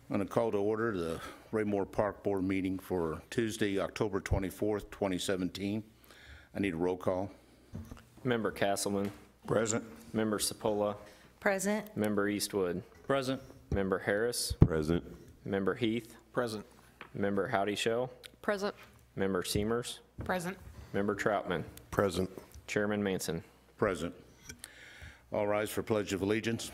I'm going to call to order the Raymore Park Board meeting for Tuesday, October 24th, 2017. I need a roll call. Member Castleman. Present. Member Sepola. Present. Member Eastwood. Present. Member Harris. Present. Member Heath. Present. Member Howdy Shell. Present. Member Seamers. Present. Member Troutman. Present. Chairman Manson. Present. All rise for Pledge of Allegiance.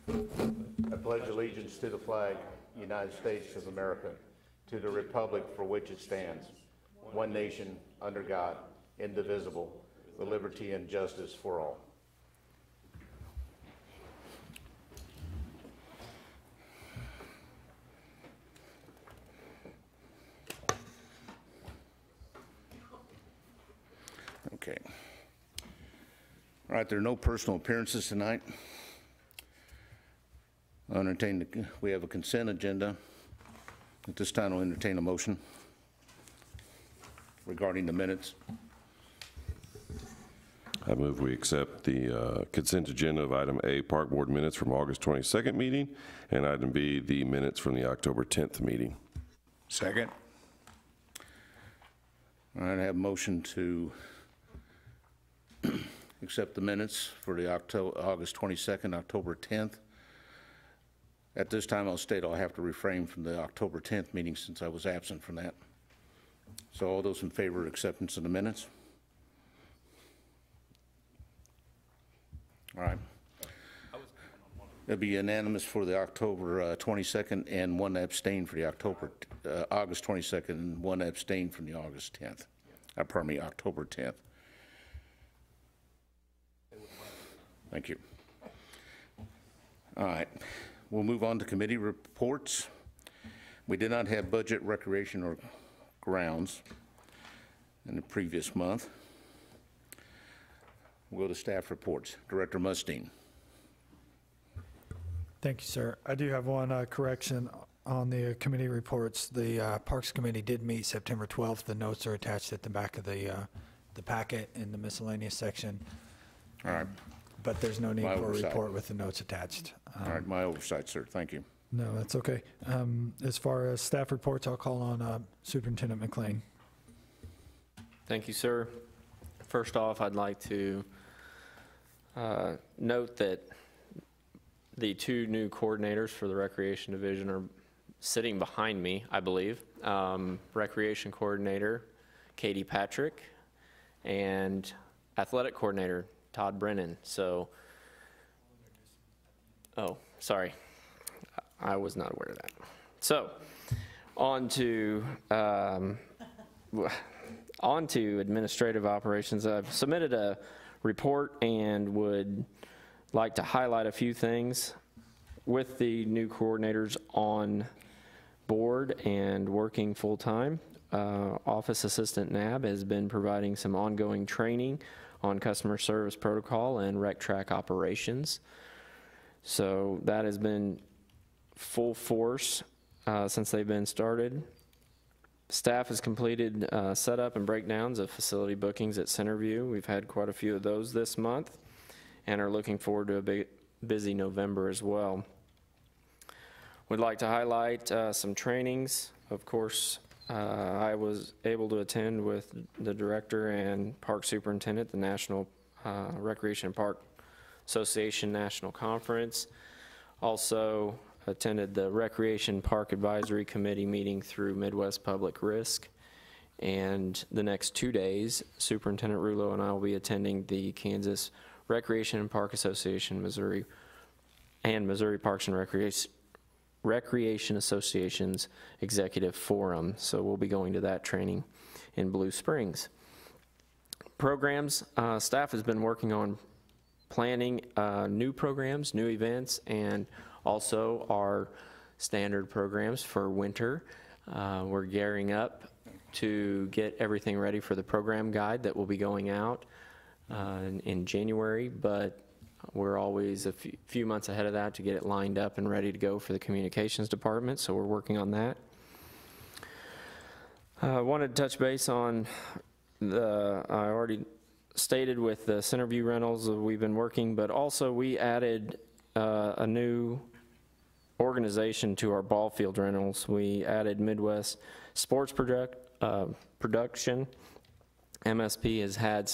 I pledge allegiance to the flag, United States of America, to the republic for which it stands, one nation, under God, indivisible, with liberty and justice for all. Okay. All right, there are no personal appearances tonight. We have a consent agenda. At this time, I'll entertain a motion regarding the minutes. I move we accept the consent agenda of item A, Park Board minutes from August 22nd meeting, and item B, the minutes from the October 10th meeting. Second. All right, I have a motion to accept the minutes for the August 22nd, October 10th. At this time, I'll state I'll have to refrain from the October 10th meeting since I was absent from that. So all those in favor of acceptance of the minutes? All right. It'll be unanimous for the October 22nd and one abstain for the August 22nd and one abstain from the August 10th. Pardon me, October 10th. Thank you. All right. We'll move on to committee reports. We did not have budget, recreation, or grounds in the previous month. We'll go to staff reports. Director Mustine. Thank you, sir. I do have one correction on the committee reports. The Parks Committee did meet September 12th. The notes are attached at the back of the packet in the miscellaneous section. All right. But there's no need My for oversight. a report with the notes attached. All right, my oversight, sir. Thank you. No, that's okay. As far as staff reports, I'll call on Superintendent McLean. Thank you, sir. First off, I'd like to note that the two new coordinators for the Recreation Division are sitting behind me, I believe. Recreation Coordinator, Katie Patrick, and Athletic Coordinator, Todd Brennan. So, oh, sorry. I was not aware of that. So, on to administrative operations. I've submitted a report and would like to highlight a few things. With the new coordinators on board and working full-time, Office Assistant NAB has been providing some ongoing training on customer service protocol and rec track operations. So that has been full force since they've been started. Staff has completed setup and breakdowns of facility bookings at Centerview. We've had quite a few of those this month and are looking forward to a busy November as well. We'd like to highlight some trainings. Of course, I was able to attend with the director and park superintendent the National Recreation and Park Association National Conference. Also attended the Recreation Park Advisory Committee meeting through Midwest Public Risk. And the next 2 days, Superintendent Rulo and I will be attending the Kansas Recreation and Park Association Missouri and Missouri Parks and Recreation Association's Executive Forum. So we'll be going to that training in Blue Springs. Programs, staff has been working on planning new programs, new events, and also our standard programs for winter. We're gearing up to get everything ready for the program guide that will be going out in January, but we're always a few months ahead of that to get it lined up and ready to go for the communications department, so we're working on that. I wanted to touch base on I already stated with the Centerview rentals that we've been working, but also we added a new organization to our ball field rentals. We added Midwest Sports Production. MSP has had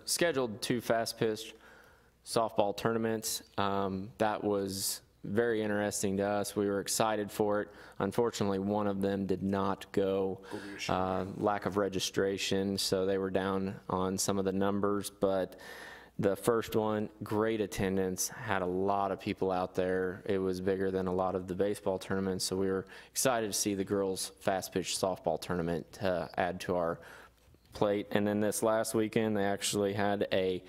scheduled 2 fast-pitch softball tournaments. That was very interesting to us. We were excited for it. Unfortunately, one of them did not go, lack of registration, so they were down on some of the numbers, but the first one, great attendance, had a lot of people out there. It was bigger than a lot of the baseball tournaments, so we were excited to see the girls' fast-pitch softball tournament add to our plate. And then this last weekend, they actually had a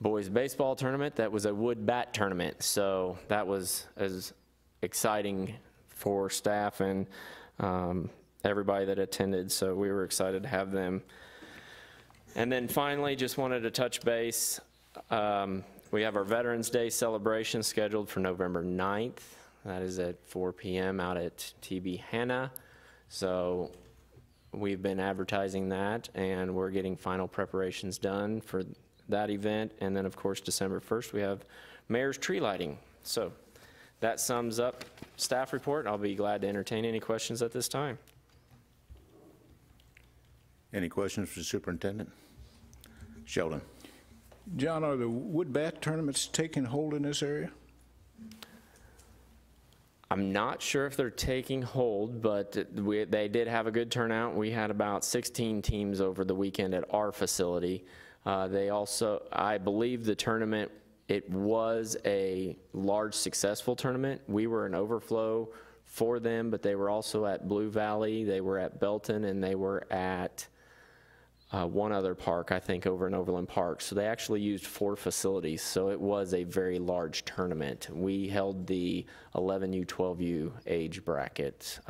boys baseball tournament that was a wood bat tournament, so that was as exciting for staff and everybody that attended, so we were excited to have them. And then finally, just wanted to touch base. We have our Veterans Day celebration scheduled for November 9th. That is at 4 p.m. out at TB Hanna. So we've been advertising that, and we're getting final preparations done for that event. And then, of course, December 1st, we have Mayor's Tree Lighting. So that sums up staff report. I'll be glad to entertain any questions at this time. Any questions for the superintendent? Sheldon? John, are the wood bat tournaments taking hold in this area? I'm not sure if they're taking hold, but they did have a good turnout. We had about 16 teams over the weekend at our facility. They also, I believe the tournament, it was a large successful tournament. We were an overflow for them, but they were also at Blue Valley, they were at Belton, and they were at one other park, I think, over in Overland Park. So they actually used 4 facilities, so it was a very large tournament. We held the 11U, 12U age bracket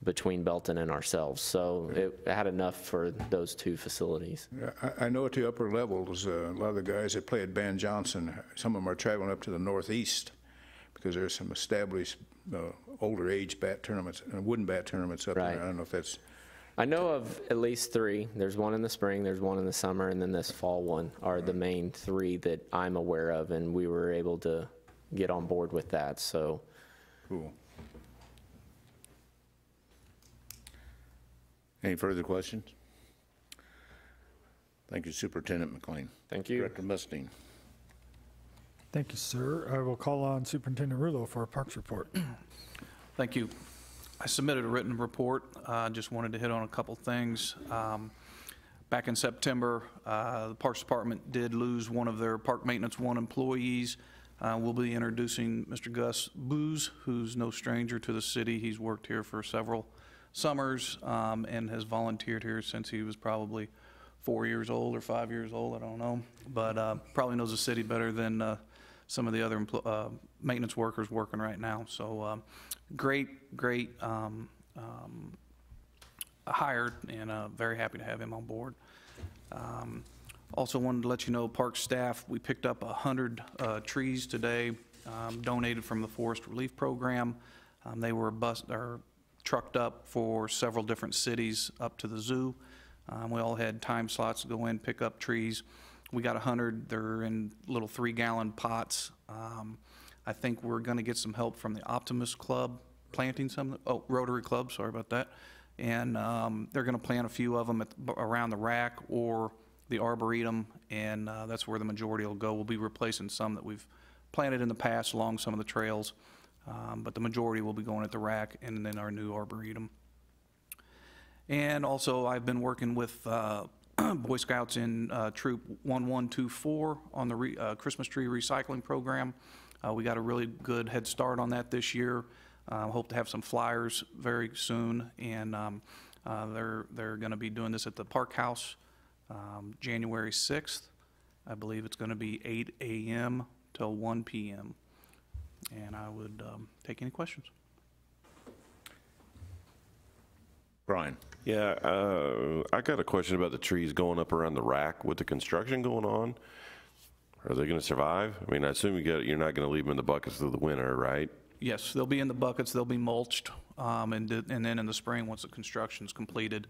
between Belton and ourselves, so it had enough for those 2 facilities. I know at the upper levels, a lot of the guys that play at Van Johnson, some of them are traveling up to the northeast because there's some established older age bat tournaments, wooden bat tournaments up Right. there. I don't know if that's... I know of at least 3. There's one in the spring, there's one in the summer, and then this fall one are the main 3 that I'm aware of, and we were able to get on board with that, so. Cool. Any further questions? Thank you, Superintendent McLean. Thank you. Director Mustine. Thank you, sir. I will call on Superintendent Rulo for a Parks report. Thank you. I submitted a written report. Just wanted to hit on a couple things. Back in September, the Parks Department did lose one of their Park Maintenance 1 employees. We'll be introducing Mr. Gus Booz, who's no stranger to the city. He's worked here for several summers and has volunteered here since he was probably 4 years old or 5 years old, I don't know. But probably knows the city better than some of the other maintenance workers working right now. So great hire, and very happy to have him on board. Also wanted to let you know, park staff, we picked up 100 trees today, donated from the Forest Relief Program. They were trucked up for several different cities up to the zoo. We all had time slots to go in, pick up trees. We got 100. They're in little 3-gallon pots. I think we're going to get some help from the Optimist Club planting some, Rotary Club, sorry about that. And they're going to plant a few of them around the rack or the Arboretum, and that's where the majority will go. We'll be replacing some that we've planted in the past along some of the trails, but the majority will be going at the rack and then our new Arboretum. And also, I've been working with Boy Scouts in Troop 1124 on the Christmas tree recycling program. We got a really good head start on that this year. Hope to have some flyers very soon, and they're going to be doing this at the Park House January 6th. I believe it's going to be 8 a.m. till 1 p.m. And I would take any questions. Brian? Yeah, I got a question about the trees going up around the rack with the construction going on. Are they going to survive? I mean, I assume you're not going to leave them in the buckets through the winter, right? Yes, they'll be in the buckets, they'll be mulched, and then in the spring, once the construction's completed,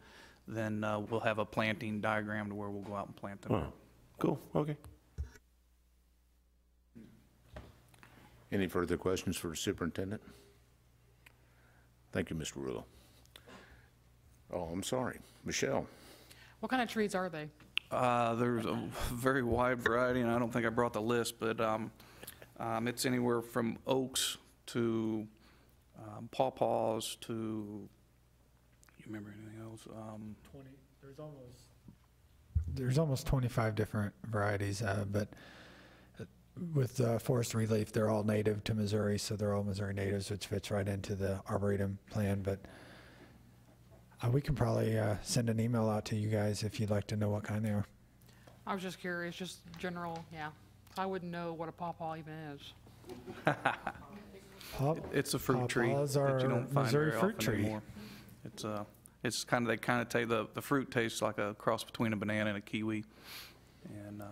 then we'll have a planting diagram to where we'll go out and plant them. Oh, cool, okay. Any further questions for the superintendent? Thank you, Mr. Rulo. Oh, I'm sorry. Michelle? What kind of trees are they? There's a very wide variety, and I don't think I brought the list, but it's anywhere from oaks to pawpaws to, you remember anything else? There's almost 25 different varieties, but with forest relief, they're all native to Missouri, so they're all Missouri natives, which fits right into the Arboretum plan. But we can probably send an email out to you guys if you'd like to know what kind they are. I was just curious, just general, yeah. I wouldn't know what a pawpaw even is. It's a fruit tree Pawpaws that are you don't find Missouri very fruit often tree. anymore. It's kind of, they kind of take, the fruit tastes like a cross between a banana and a kiwi. And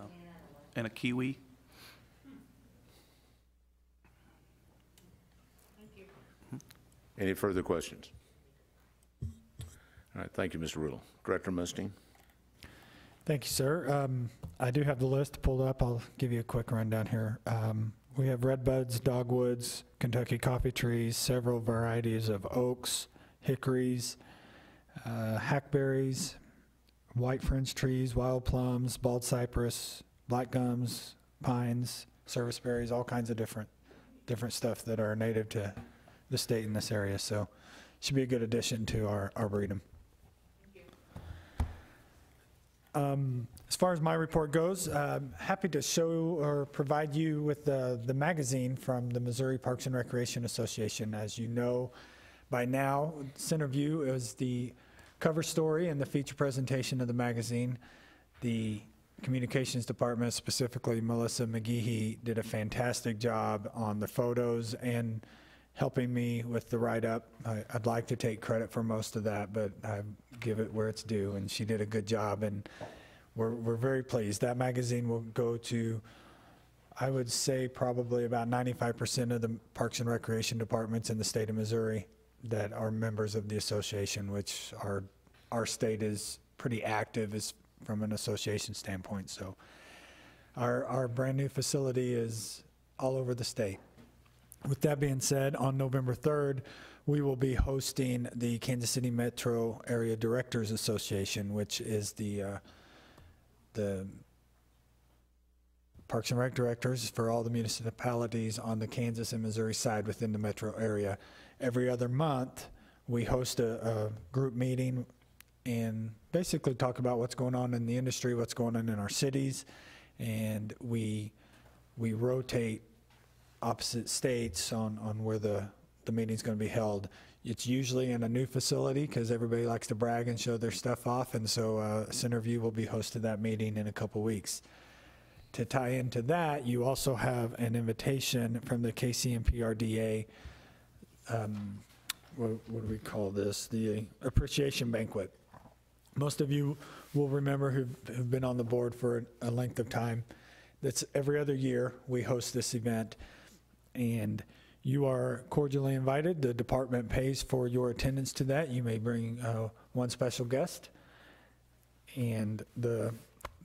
a kiwi. Any further questions? All right, thank you, Mr. Riddle. Director Mustine? Thank you, sir. I do have the list pulled up. I'll give you a quick rundown here. We have redbuds, dogwoods, Kentucky coffee trees, several varieties of oaks, hickories, hackberries, white fringe trees, wild plums, bald cypress, black gums, pines, serviceberries, all kinds of different stuff that are native to the state in this area. So should be a good addition to our arboretum. As far as my report goes, happy to show or provide you with the magazine from the Missouri Parks and Recreation Association. As you know by now, Centerview is the cover story and the feature presentation of the magazine. The communications department, specifically Melissa McGeehee, did a fantastic job on the photos and helping me with the write-up. I'd like to take credit for most of that, but I give it where it's due, and she did a good job, and we're very pleased. That magazine will go to, I would say, probably about 95% of the Parks and Recreation departments in the state of Missouri that are members of the association, which our state is pretty active as from an association standpoint. So our brand new facility is all over the state. With that being said, on November 3rd, we will be hosting the Kansas City Metro Area Directors Association, which is the Parks and Rec directors for all the municipalities on the Kansas and Missouri side within the metro area. Every other month, we host a group meeting and basically talk about what's going on in the industry, what's going on in our cities, and we rotate opposite states on where the meeting's going to be held. It's usually in a new facility because everybody likes to brag and show their stuff off, and so Centerview will be hosting that meeting in a couple weeks. To tie into that, you also have an invitation from the KCMPRDA, what do we call this? The appreciation banquet. Most of you will remember who've been on the board for a length of time. That's every other year we host this event, and you are cordially invited. The department pays for your attendance to that. You may bring one special guest, and the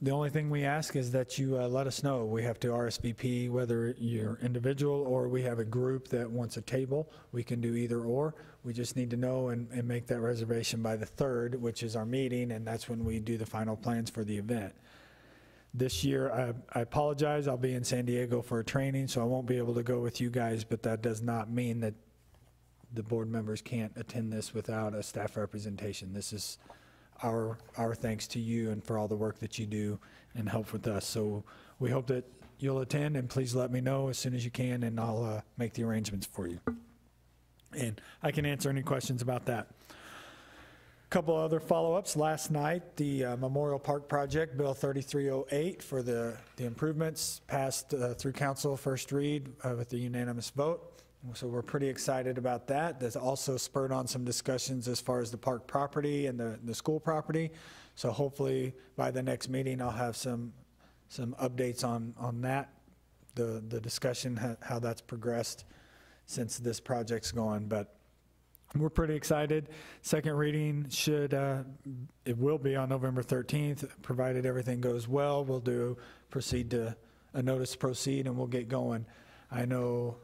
only thing we ask is that you let us know. We have to RSVP whether you're individual or we have a group that wants a table. We can do either or. We just need to know and make that reservation by the 3rd, which is our meeting, and that's when we do the final plans for the event. This year, I apologize, I'll be in San Diego for a training, so I won't be able to go with you guys, but that does not mean that the board members can't attend this without a staff representation. This is our thanks to you and for all the work that you do and help with us. So we hope that you'll attend, and please let me know as soon as you can, and I'll make the arrangements for you. And I can answer any questions about that. Couple other follow-ups. Last night, the Memorial Park Project, Bill 3308, for the improvements passed through council first read with a unanimous vote. So we're pretty excited about that. That's also spurred on some discussions as far as the park property and the school property. So hopefully by the next meeting, I'll have some updates on that, the discussion, how that's progressed since this project's going. But we're pretty excited. Second reading it will be on November 13th, provided everything goes well. We'll proceed to a notice to proceed, and we'll get going. I know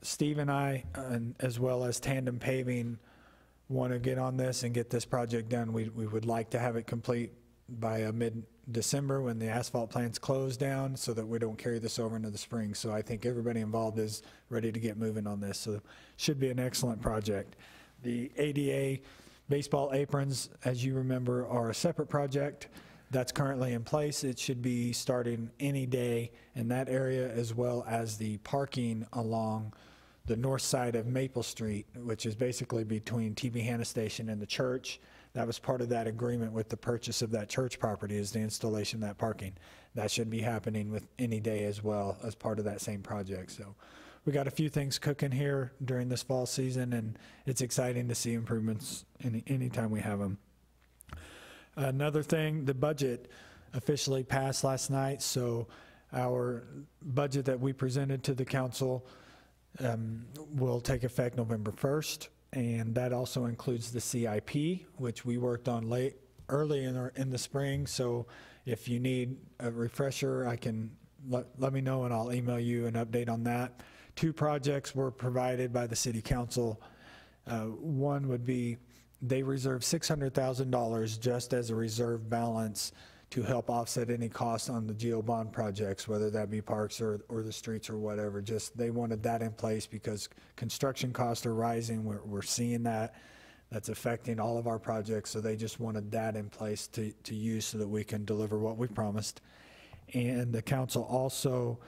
Steve and I, and as well as Tandem Paving, want to get on this and get this project done. We would like to have it complete by mid-December when the asphalt plant's closed down, so that we don't carry this over into the spring. So I think everybody involved is ready to get moving on this. So should be an excellent project. The ADA baseball aprons, as you remember, are a separate project that's currently in place. It should be starting any day in that area, as well as the parking along the north side of Maple Street, which is basically between TB Hanna Station and the church. That was part of that agreement with the purchase of that church property, is the installation of that parking. That should be happening with any day as well as part of that same project. So we got a few things cooking here during this fall season, and it's exciting to see improvements anytime we have them. Another thing, the budget officially passed last night, so our budget that we presented to the council will take effect November 1st, and that also includes the CIP, which we worked on early in the spring. So if you need a refresher, I can let me know, and I'll email you an update on that. 2 projects were provided by the city council. One would be, they reserved $600,000 just as a reserve balance to help offset any costs on the GO bond projects, whether that be parks or the streets or whatever. Just, they wanted that in place because construction costs are rising. We're seeing that. That's affecting all of our projects, so they just wanted that in place to use so that we can deliver what we promised. And the council also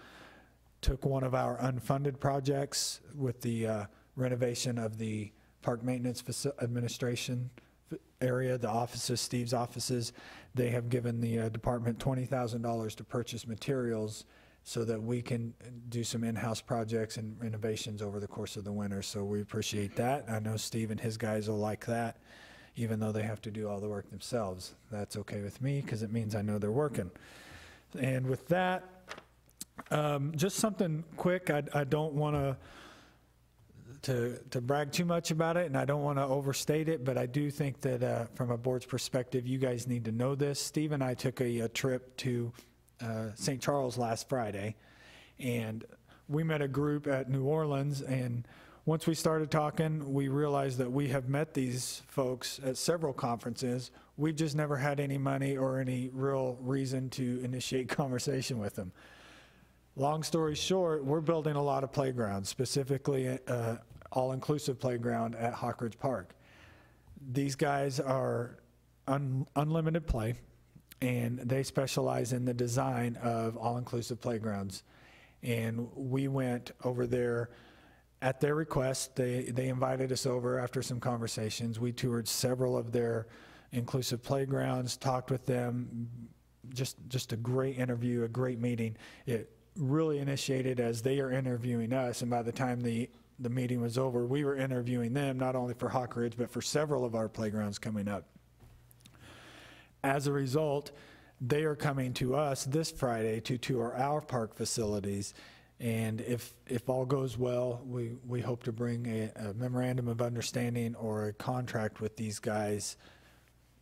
took one of our unfunded projects with the renovation of the park maintenance administration area, the offices, Steve's offices. They have given the department $20,000 to purchase materials so that we can do some in-house projects and renovations over the course of the winter. So we appreciate that. I know Steve and his guys will like that, even though they have to do all the work themselves. That's okay with me, because it means I know they're working. And with that, just something quick. I don't want to brag too much about it, and I don't want to overstate it, but I do think that from a board's perspective, you guys need to know this. Steve and I took a trip to St. Charles last Friday, and we met a group at New Orleans, and once we started talking, we realized that we have met these folks at several conferences. We've just never had any money or any real reason to initiate conversation with them. Long story short, we're building a lot of playgrounds, specifically all-inclusive playground at Hawk Ridge Park. These guys are unlimited play, and they specialize in the design of all-inclusive playgrounds. And we went over there at their request. They invited us over after some conversations. We toured several of their inclusive playgrounds, talked with them. Just a great interview, a great meeting. It really initiated as they are interviewing us, and by the time the meeting was over, we were interviewing them, not only for Hawk Ridge, but for several of our playgrounds coming up. As a result, they are coming to us this Friday to tour our park facilities, and if all goes well, we hope to bring a memorandum of understanding or a contract with these guys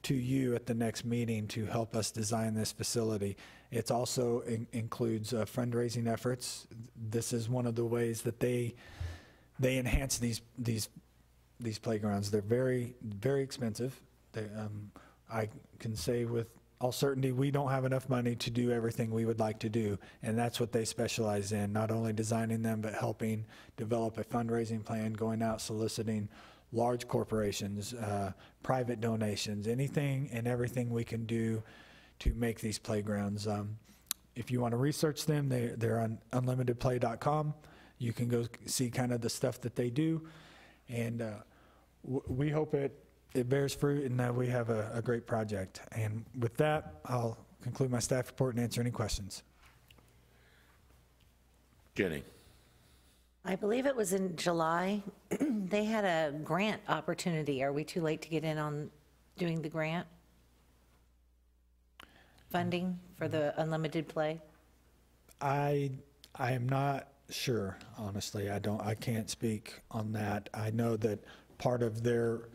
to you at the next meeting to help us design this facility. It also includes fundraising efforts. This is one of the ways that they enhance these playgrounds. They're very, very expensive. I can say with all certainty, we don't have enough money to do everything we would like to do, and that's what they specialize in, not only designing them, but helping develop a fundraising plan, going out soliciting large corporations, private donations, anything and everything we can do to make these playgrounds. If you want to research them, they're on unlimitedplay.com. You can go see kind of the stuff that they do, and we hope it bears fruit and that we have a great project. And with that, I'll conclude my staff report and answer any questions. Jenny. I believe it was in July. They had a grant opportunity. Are we too late to get in on doing the grant funding for the unlimited play? I am not sure, honestly. I can't speak on that. I know that part of their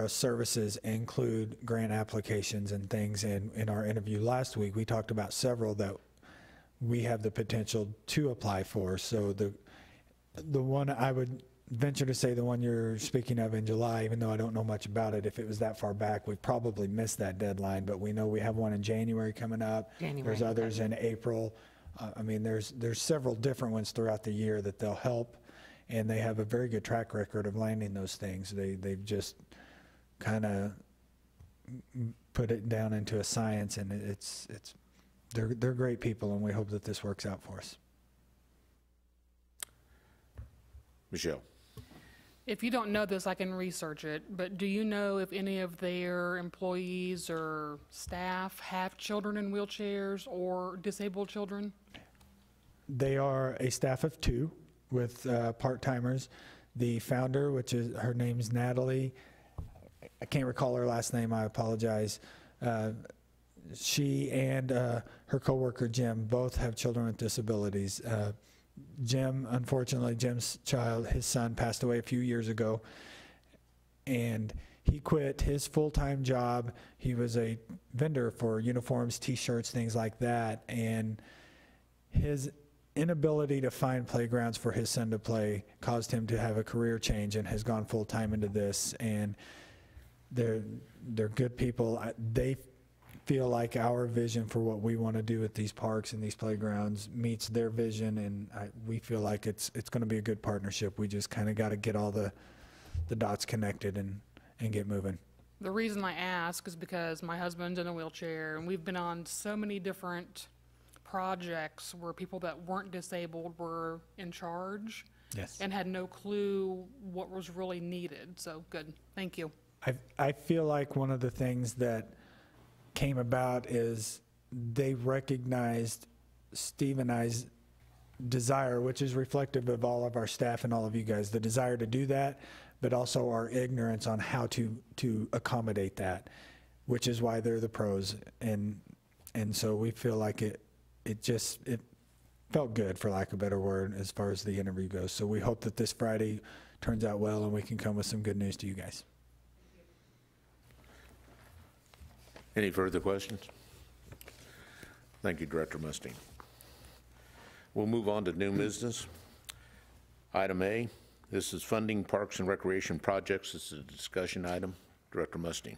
services include grant applications and things. And in our interview last week, we talked about several that we have the potential to apply for. So The one I would venture to say, the one you're speaking of in July, even though I don't know much about it, if it was that far back, we probably missed that deadline, but we know we have one in January coming up. January, There's others in April. I mean, there's several different ones throughout the year that they'll help, and they have a very good track record of landing those things. They've just kind of put it down into a science, and they're great people, and we hope that this works out for us. Michelle? If you don't know this, I can research it, but do you know if any of their employees or staff have children in wheelchairs or disabled children? They are a staff of 2 with part-timers. The founder, her name's Natalie, I can't recall her last name, I apologize. She and her coworker Jim both have children with disabilities. Jim, unfortunately, Jim's child, his son, passed away a few years ago, and he quit his full-time job. He was a vendor for uniforms, T-shirts, things like that, and his inability to find playgrounds for his son to play caused him to have a career change, and has gone full-time into this. And they're good people. They feel like our vision for what we want to do at these parks and these playgrounds meets their vision, and we feel like it's going to be a good partnership. We just kind of got to get all the dots connected and get moving. The reason I ask is because my husband's in a wheelchair, and we've been on so many different projects where people that weren't disabled were in charge. Yes. And had no clue what was really needed. So good. Thank you. I feel like one of the things that came about is they recognized Steve and I's desire, which is reflective of all of our staff and all of you guys, the desire to do that, but also our ignorance on how to accommodate that, which is why they're the pros. And so we feel like it felt good, for lack of a better word, as far as the interview goes. So we hope that this Friday turns out well and we can come with some good news to you guys. Any further questions? Thank you, Director Musting. We'll move on to new business. Item A, this is funding parks and recreation projects. This is a discussion item. Director Musting.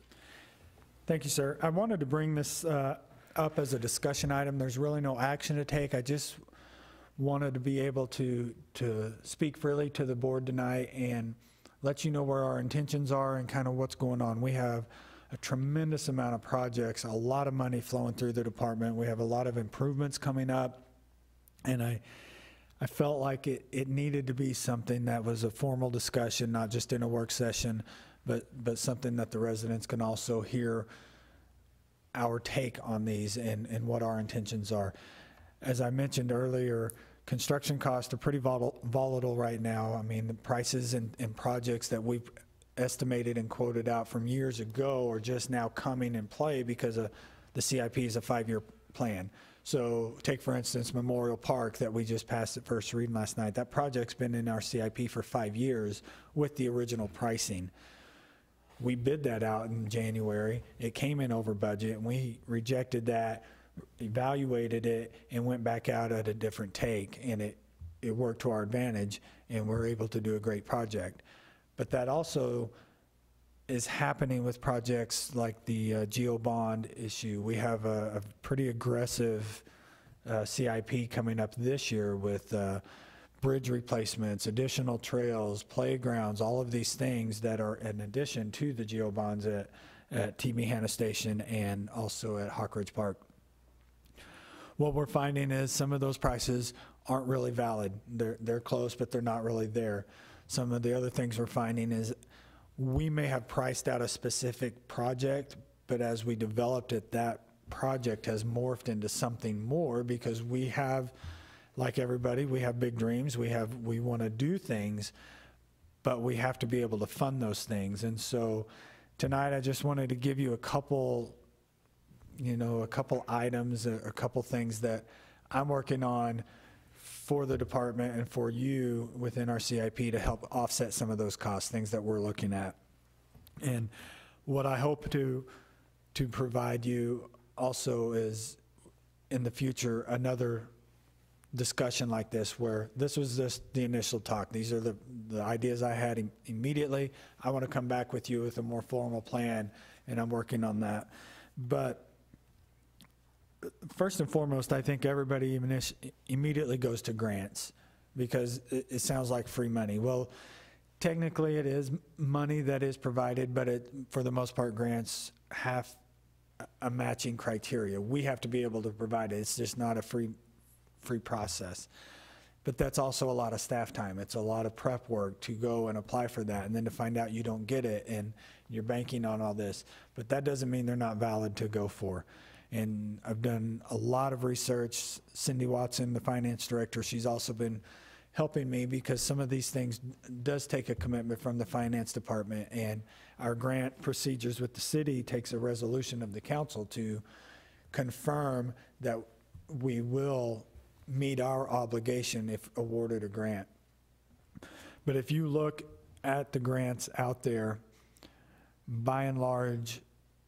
Thank you, sir. I wanted to bring this up as a discussion item. There's really no action to take. I just wanted to be able to speak freely to the board tonight and let you know where our intentions are and kind of what's going on. We have a tremendous amount of projects, a lot of money flowing through the department. We have a lot of improvements coming up, and I felt like it needed to be something that was a formal discussion, not just in a work session, but something that the residents can also hear our take on these and what our intentions are. As I mentioned earlier, construction costs are pretty volatile right now. I mean, the prices and projects that we've estimated and quoted out from years ago are just now coming in play because of the CIP is a 5-year plan. So take, for instance, Memorial Park that we just passed at first reading last night. That project's been in our CIP for 5 years with the original pricing. We bid that out in January. It came in over budget, and we rejected that, evaluated it, and went back out at a different take, and it worked to our advantage, and we're able to do a great project. But that also is happening with projects like the GEO bond issue. We have a pretty aggressive CIP coming up this year with bridge replacements, additional trails, playgrounds, all of these things that are in addition to the GEO bonds at TB Hanna Station and also at Hawk Ridge Park. What we're finding is some of those prices aren't really valid. They're close, but they're not really there. Some of the other things we're finding is we may have priced out a specific project, but as we developed it, that project has morphed into something more because we have, like everybody, we have big dreams. We want to do things, but we have to be able to fund those things. And so tonight I just wanted to give you a couple items, a couple things that I'm working on for the department and for you within our CIP to help offset some of those costs, things that we're looking at. And what I hope to provide you also is in the future another discussion like this, where this was just the initial talk. These are the ideas I had immediately. I want to come back with you with a more formal plan, and I'm working on that. But first and foremost, I think everybody immediately goes to grants because it sounds like free money. Well, technically it is money that is provided, but for the most part, grants have a matching criteria. We have to be able to provide it. It's just not a free process. But that's also a lot of staff time. It's a lot of prep work to go and apply for that, and then to find out you don't get it and you're banking on all this. But that doesn't mean they're not valid to go for. And I've done a lot of research. Cindy Watson, the finance director, she's also been helping me because some of these things does take a commitment from the finance department, and our grant procedures with the city takes a resolution of the council to confirm that we will meet our obligation if awarded a grant. But if you look at the grants out there, by and large,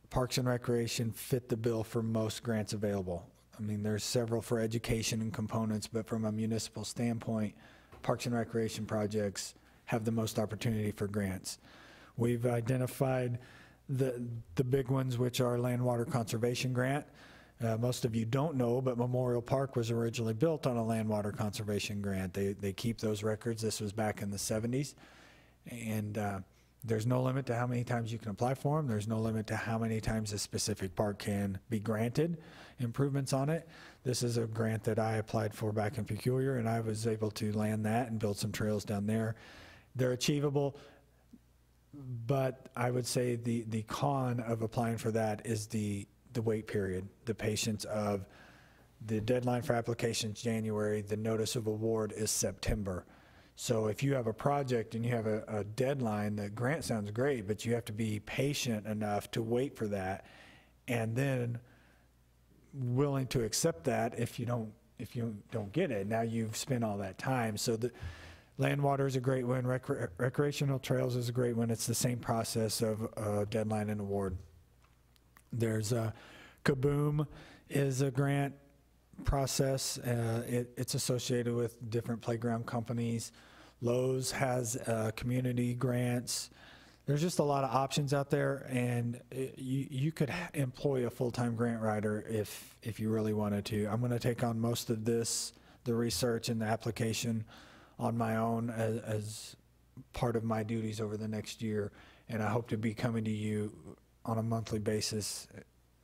Parks and Recreation fit the bill for most grants available. I mean, there's several for education and components, but from a municipal standpoint, Parks and Recreation projects have the most opportunity for grants. We've identified the big ones, which are Land Water Conservation Grant. Most of you don't know, but Memorial Park was originally built on a Land Water Conservation Grant. They keep those records. This was back in the 70s. And there's no limit to how many times you can apply for them. There's no limit to how many times a specific park can be granted improvements on it. This is a grant that I applied for back in Peculiar, and I was able to land that and build some trails down there. They're achievable, but I would say the con of applying for that is the wait period, the patience of the deadline for applications January, the notice of award is September. So if you have a project and you have a deadline, the grant sounds great, but you have to be patient enough to wait for that, and then willing to accept that if you don't get it. Now you've spent all that time. So the Land Water is a great one. Recreational Trails is a great one. It's the same process of deadline and award. There's Kaboom is a grant process. It's associated with different playground companies. Lowe's has community grants. There's just a lot of options out there, and you could employ a full-time grant writer if you really wanted to. I'm going to take on most of this, the research and the application, on my own as part of my duties over the next year, and I hope to be coming to you on a monthly basis,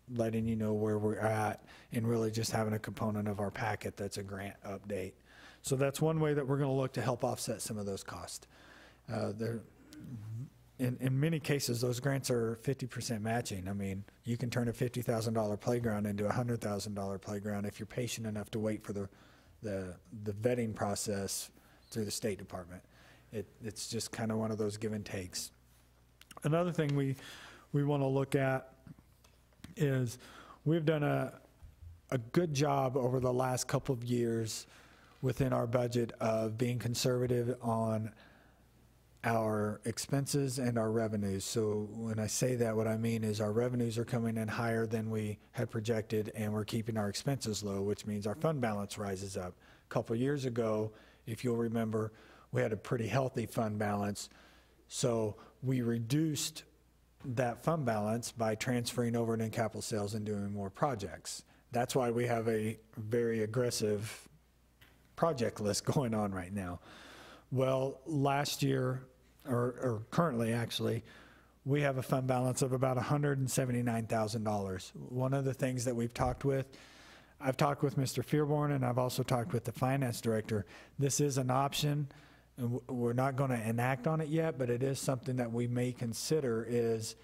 letting you know where we're at, and really just having a component of our packet that's a grant update. So that's one way that we're going to look to help offset some of those costs. In many cases, those grants are 50% matching. I mean, you can turn a $50,000 playground into a $100,000 playground if you're patient enough to wait for the vetting process through the State Department. It's just kind of one of those give and takes. Another thing we want to look at is we've done a good job over the last couple of years within our budget of being conservative on our expenses and our revenues. So when I say that, what I mean is our revenues are coming in higher than we had projected, and we're keeping our expenses low, which means our fund balance rises up. A couple of years ago, if you'll remember, we had a pretty healthy fund balance. So we reduced that fund balance by transferring over to capital sales and doing more projects. That's why we have a very aggressive project list going on right now. Well, last year, or currently actually, we have a fund balance of about $179,000. One of the things that I've talked with Mr. Fearborn, and I've also talked with the finance director. This is an option, and we're not going to enact on it yet, but it is something that we may consider, is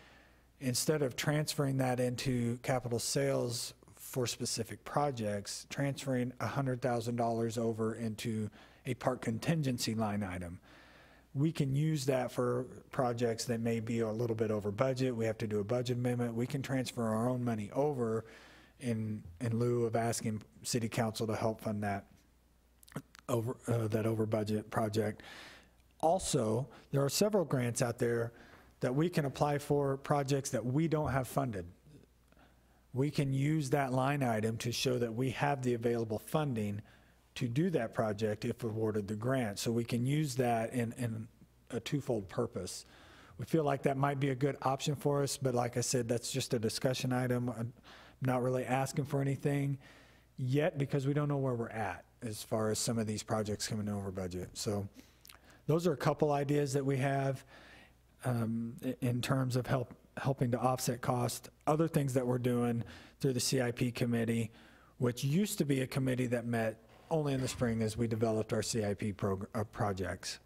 instead of transferring that into capital sales for specific projects, transferring $100,000 over into a park contingency line item. We can use that for projects that may be a little bit over budget. We have to do a budget amendment. We can transfer our own money over in lieu of asking city council to help fund that over budget project. Also, there are several grants out there that we can apply for projects that we don't have funded. We can use that line item to show that we have the available funding to do that project if awarded the grant. So we can use that in a twofold purpose. We feel like that might be a good option for us, but like I said, that's just a discussion item. I'm not really asking for anything yet because we don't know where we're at as far as some of these projects coming over budget. So those are a couple ideas that we have in terms of helping to offset cost. Other things that we're doing through the CIP committee, which used to be a committee that met only in the spring as we developed our CIP projects.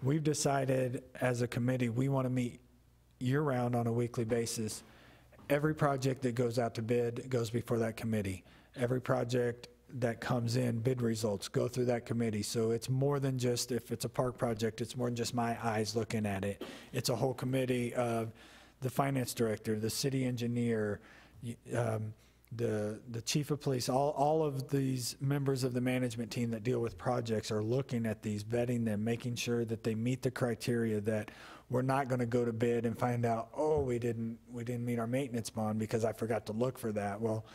We've decided as a committee we want to meet year-round on a weekly basis. Every project that goes out to bid goes before that committee. Every project that comes in, bid results go through that committee. So it's more than just, if it's a park project, it's more than just my eyes looking at it. It's a whole committee of the finance director, the city engineer, the chief of police, all of these members of the management team that deal with projects are looking at these, vetting them, making sure that they meet the criteria, that we're not going to go to bid and find out, oh, we didn't meet our maintenance bond because I forgot to look for that. Well,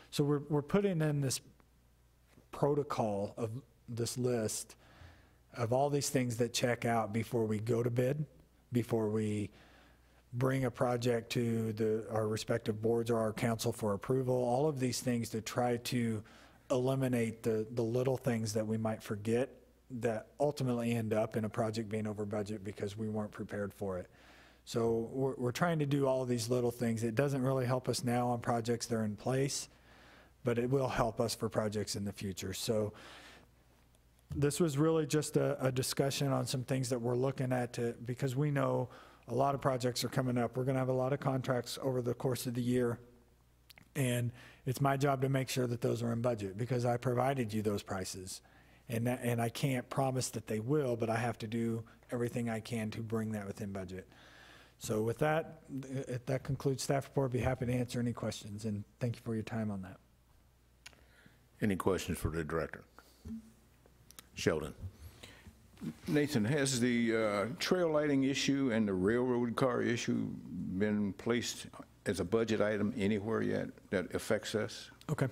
so we're putting in this protocol of this list of all these things that check out before we go to bid, before we bring a project to our respective boards or our council for approval, all of these things to try to eliminate the little things that we might forget that ultimately end up in a project being over budget because we weren't prepared for it. So we're trying to do all of these little things. It doesn't really help us now on projects that are in place, but it will help us for projects in the future. So this was really just a discussion on some things that we're looking at because we know a lot of projects are coming up. We're going to have a lot of contracts over the course of the year, and it's my job to make sure that those are in budget because I provided you those prices, and I can't promise that they will, but I have to do everything I can to bring that within budget. So with that, that concludes staff report. I'd be happy to answer any questions, and thank you for your time on that. Any questions for the director? Sheldon. Nathan, has the trail lighting issue and the railroad car issue been placed as a budget item anywhere yet that affects us? Okay.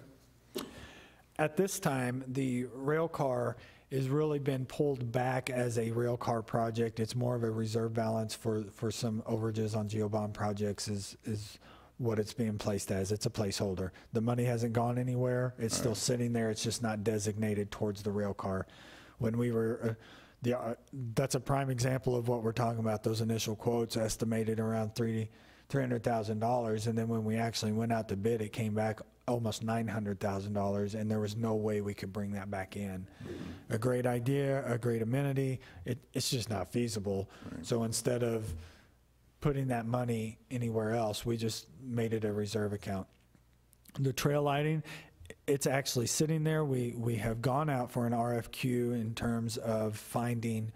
At this time, the rail car has really been pulled back as a rail car project. It's more of a reserve balance for some overages on GeoBond projects is what it's being placed as. It's a placeholder. The money hasn't gone anywhere. It's still sitting there. It's just not designated towards the rail car. When we were, that's a prime example of what we're talking about. Those initial quotes estimated around $300,000, and then when we actually went out to bid, it came back almost $900,000, and there was no way we could bring that back in. A great idea, a great amenity, it's just not feasible. So instead of putting that money anywhere else, we just made it a reserve account. The trail lighting, it's actually sitting there. We have gone out for an RFQ in terms of finding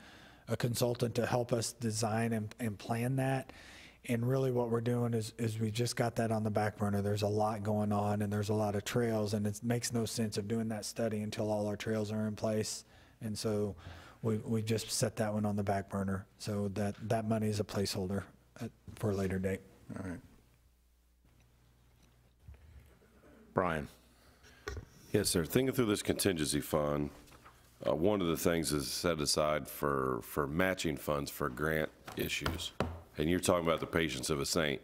a consultant to help us design and plan that. And really what we're doing is we just got that on the back burner. There's a lot going on and there's a lot of trails, and it makes no sense of doing that study until all our trails are in place. And so we just set that one on the back burner. So that money is a placeholder for a later date. All right. Brian. Yes, sir. Thinking through this contingency fund, one of the things is set aside for matching funds for grant issues. And you're talking about the patience of a saint.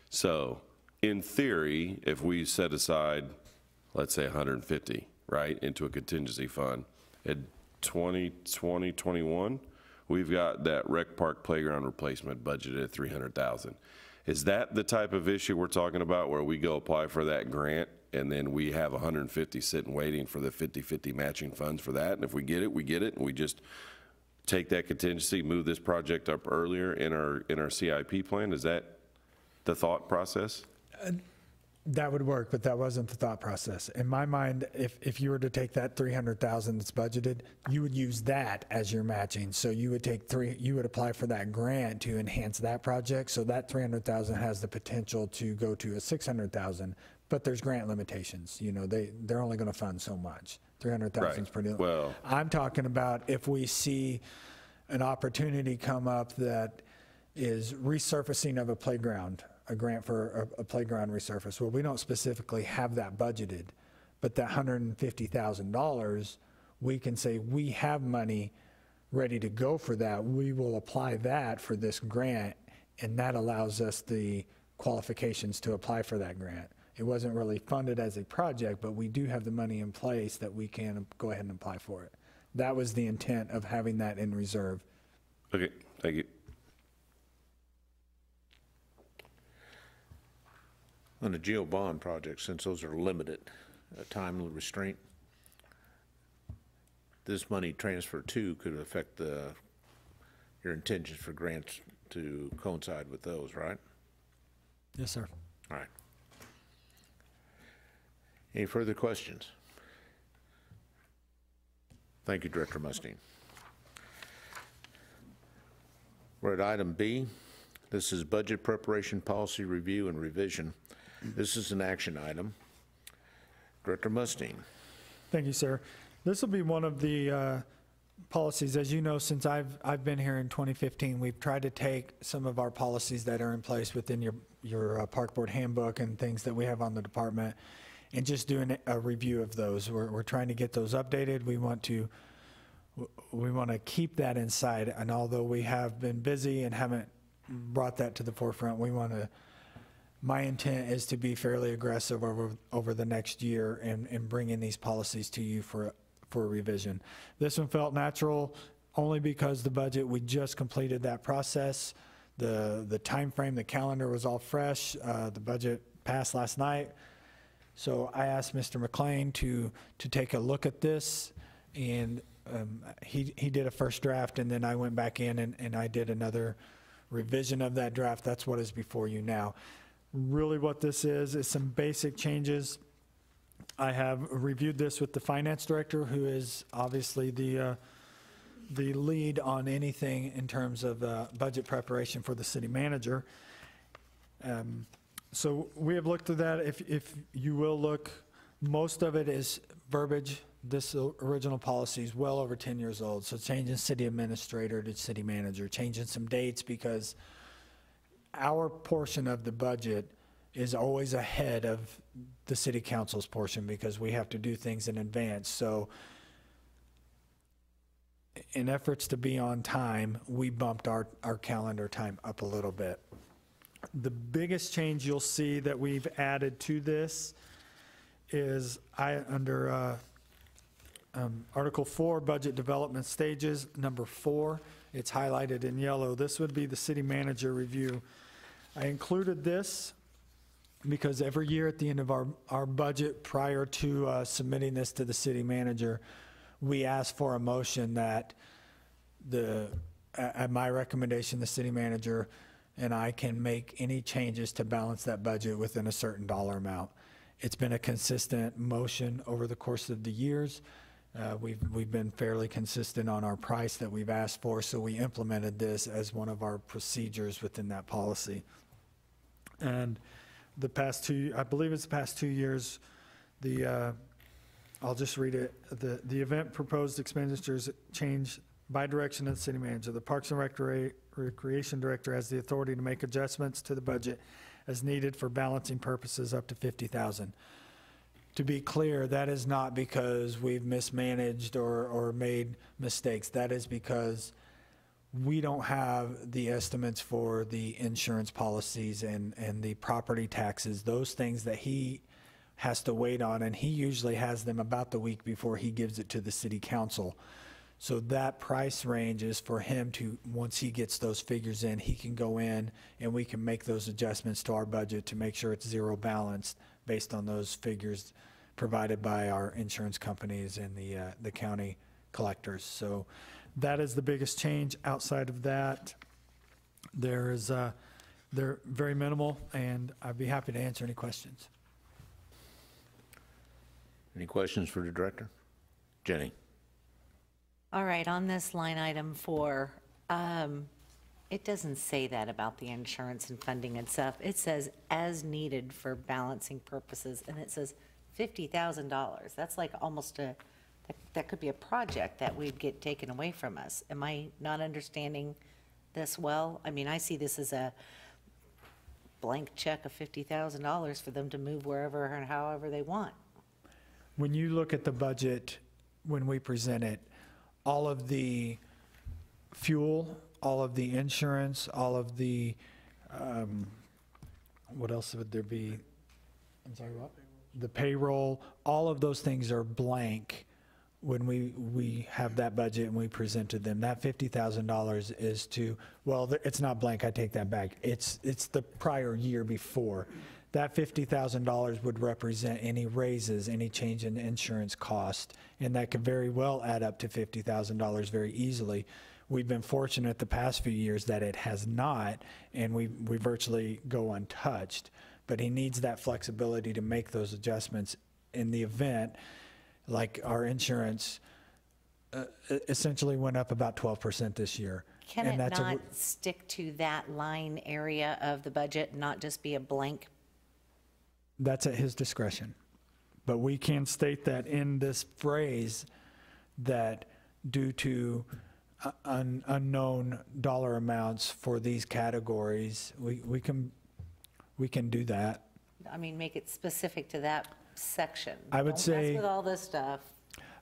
So in theory, if we set aside, let's say 150, right, into a contingency fund, in 2020, 21, we've got that rec park playground replacement budgeted at $300,000. Is that the type of issue we're talking about where we go apply for that grant and then we have 150 sitting waiting for the 50-50 matching funds for that? And if we get it, and we just take that contingency, move this project up earlier in our CIP plan? Is that the thought process? That would work, but that wasn't the thought process. In my mind, if you were to take that $300,000 that's budgeted, you would use that as your matching. So you would you would apply for that grant to enhance that project. So that $300,000 has the potential to go to a $600,000, but there's grant limitations. You know, they're only going to fund so much. $300,000 is pretty. Well, I'm talking about if we see an opportunity come up that is resurfacing of a playground, a grant for a playground resurface. Well, we don't specifically have that budgeted, but that $150,000 we can say, we have money ready to go for that. We will apply that for this grant, and that allows us the qualifications to apply for that grant. It wasn't really funded as a project, but we do have the money in place that we can go ahead and apply for it. That was the intent of having that in reserve. Okay, thank you. On the Geo Bond project, since those are limited, time restraint, this money transfer too could affect your intentions for grants to coincide with those, right? Yes, sir. All right. Any further questions? Thank you, Director Mustine. We're at item B. This is Budget Preparation Policy Review and Revision. This is an action item. Director Mustine. Thank you, sir. This will be one of the policies. As you know, since I've been here in 2015, we've tried to take some of our policies that are in place within your Park Board handbook and things that we have on the department, and just doing a review of those. We're trying to get those updated. We want to keep that inside, and although we have been busy and haven't brought that to the forefront, my intent is to be fairly aggressive over the next year in bringing these policies to you for a revision. This one felt natural only because the budget, we just completed that process. The time frame, the calendar was all fresh. The budget passed last night. So I asked Mr. McLean to take a look at this, and he did a first draft, and then I went back in and I did another revision of that draft. That's what is before you now. Really what this is some basic changes. I have reviewed this with the finance director, who is obviously the lead on anything in terms of budget preparation for the city manager. So we have looked at that. If you will look, most of it is verbiage. This original policy is well over 10 years old. So changing city administrator to city manager, changing some dates because our portion of the budget is always ahead of the city council's portion because we have to do things in advance. So in efforts to be on time, we bumped our calendar time up a little bit. The biggest change you'll see that we've added to this is under Article 4, Budget Development Stages, number 4. It's highlighted in yellow. This would be the city manager review. I included this because every year at the end of our budget, prior to submitting this to the city manager, we ask for a motion that at my recommendation, the city manager and I can make any changes to balance that budget within a certain dollar amount. It's been a consistent motion over the course of the years. We've been fairly consistent on our price that we've asked for, so we implemented this as one of our procedures within that policy. And I believe it's the past 2 years, I'll just read it. The event proposed expenditures change by direction of the city manager. The Parks and Recreation Director has the authority to make adjustments to the budget as needed for balancing purposes up to $50,000. To be clear, that is not because we've mismanaged or made mistakes. That is because we don't have the estimates for the insurance policies and the property taxes, those things that he has to wait on, and he usually has them about the week before he gives it to the city council. So that price range is for him to, once he gets those figures in, he can go in and we can make those adjustments to our budget to make sure it's zero balanced based on those figures provided by our insurance companies and the county collectors. So that is the biggest change. Outside of that, they're very minimal, and I'd be happy to answer any questions. Any questions for the director? Jenny? All right, on this line item 4, it doesn't say that about the insurance and funding and stuff. It says as needed for balancing purposes, and it says $50,000. That's like almost that could be a project that would get taken away from us. Am I not understanding this well? I mean, I see this as a blank check of $50,000 for them to move wherever and however they want. When you look at the budget, when we present it, all of the fuel, all of the insurance, all of the, what else would there be? I'm sorry, what? The payroll, all of those things are blank when we have that budget and we present to them. That $50,000 is to, well, it's not blank, I take that back. It's the prior year before. That $50,000 would represent any raises, any change in insurance cost, and that could very well add up to $50,000 very easily. We've been fortunate the past few years that it has not, and we virtually go untouched. But he needs that flexibility to make those adjustments in the event, like our insurance essentially went up about 12% this year. Can And it that's a- not stick to that line area of the budget, not just be a blank? That's at his discretion. But we can state that in this phrase that due to unknown dollar amounts for these categories, we can do that. I mean, make it specific to that section. I would Don't say- mess with all this stuff,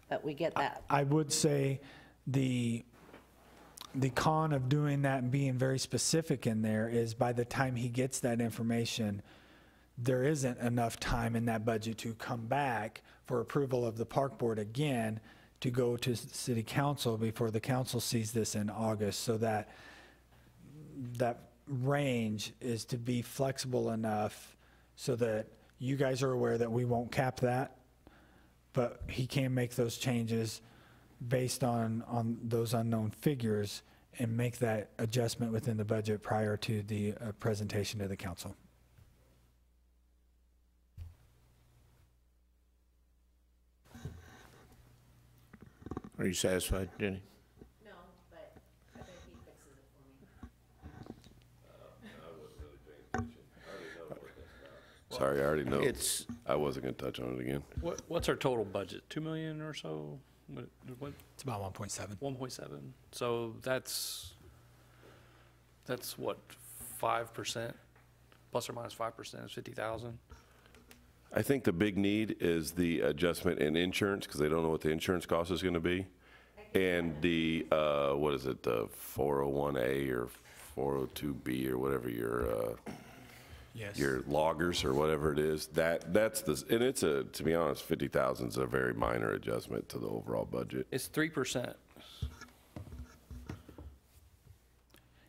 but we get that. I would say the con of doing that and being very specific in there is by the time he gets that information, there isn't enough time in that budget to come back for approval of the park board again to go to city council before the council sees this in August, so that range is to be flexible enough so that you guys are aware that we won't cap that, but he can make those changes based on those unknown figures and make that adjustment within the budget prior to the presentation to the council. Are you satisfied, Jenny? No, but I bet he fixes it for me. Sorry, I already know. It's, I wasn't going to touch on it again. What's our total budget? 2 million or so? What, It's about 1.7. 1.7? So that's what, 5%? Plus or minus 5% is 50,000? I think the big need is the adjustment in insurance, because they don't know what the insurance cost is going to be. And the, what is it, the 401A or 402B or whatever Yes. your loggers or whatever it is, that's the, and it's a, to be honest, 50,000 is a very minor adjustment to the overall budget. It's 3%.